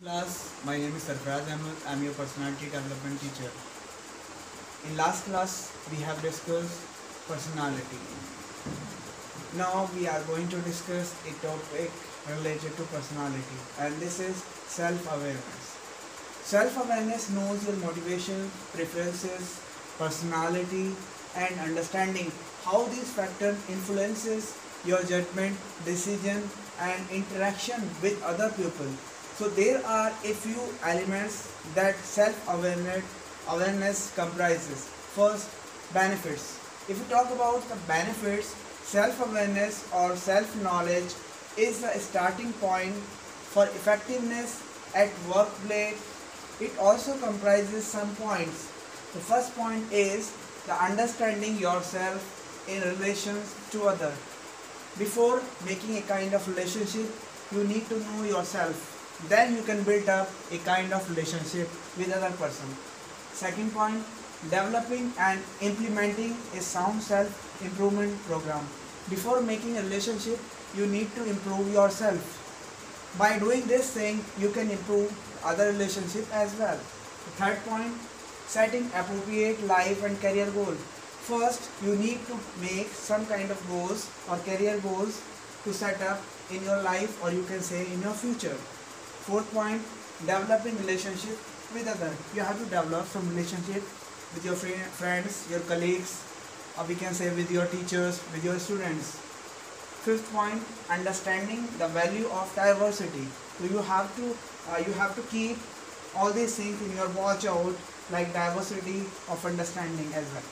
Class, my name is Sarfaraz Ahmed. I am your personality development teacher. In last class, we have discussed personality. Now we are going to discuss a topic related to personality, and this is self-awareness. Self-awareness knows your motivation, preferences, personality, and understanding how these factors influences your judgment, decision, and interaction with other people. So there are a few elements that self-awareness comprises. First, benefits. If you talk about the benefits, self-awareness or self-knowledge is the starting point for effectiveness at workplace. It also comprises some points. The first point is the understanding yourself in relations to others. Before making a kind of relationship, you need to know yourself. Then you can build up a kind of relationship with other person. Second point, developing and implementing a sound self-improvement program. Before making a relationship, you need to improve yourself. By doing this thing, you can improve other relationship as well. The third point, setting appropriate life and career goals. First, you need to make some kind of goals or career goals to set up in your life, or you can say in your future. Fourth point, developing relationship with others. You have to develop some relationship with your friends, your colleagues, or we can say with your teachers, with your students. Fifth point, understanding the value of diversity. So you have to keep all these things in your watch out, like diversity of understanding as well.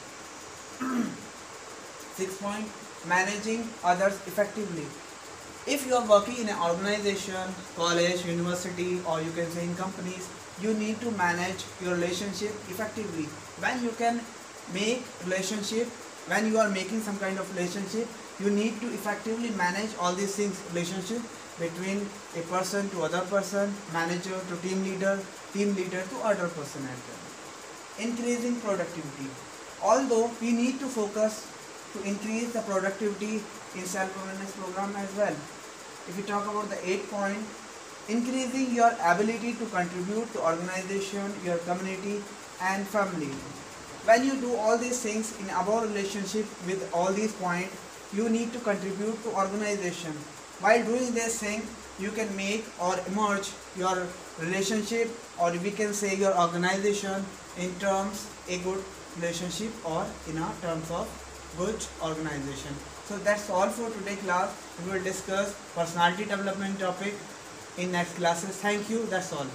Sixth point, managing others effectively. If you are working in an organization, college, university, or you can say in companies, you need to manage your relationship effectively. When you can make relationship, when you are making some kind of relationship, you need to effectively manage all these things, relationship between a person to other person, manager to team leader to other person as well. Increasing productivity. Although we need to focus to increase the productivity in self-awareness program as well. If you talk about the 8th point, increasing your ability to contribute to organization, your community and family. When you do all these things in our relationship with all these points, you need to contribute to organization. While doing this thing, you can make or emerge your relationship, or we can say your organization, in terms a good relationship or in a terms of good organization. So that's all for today class. We will discuss personality development topic in next classes. Thank you. That's all.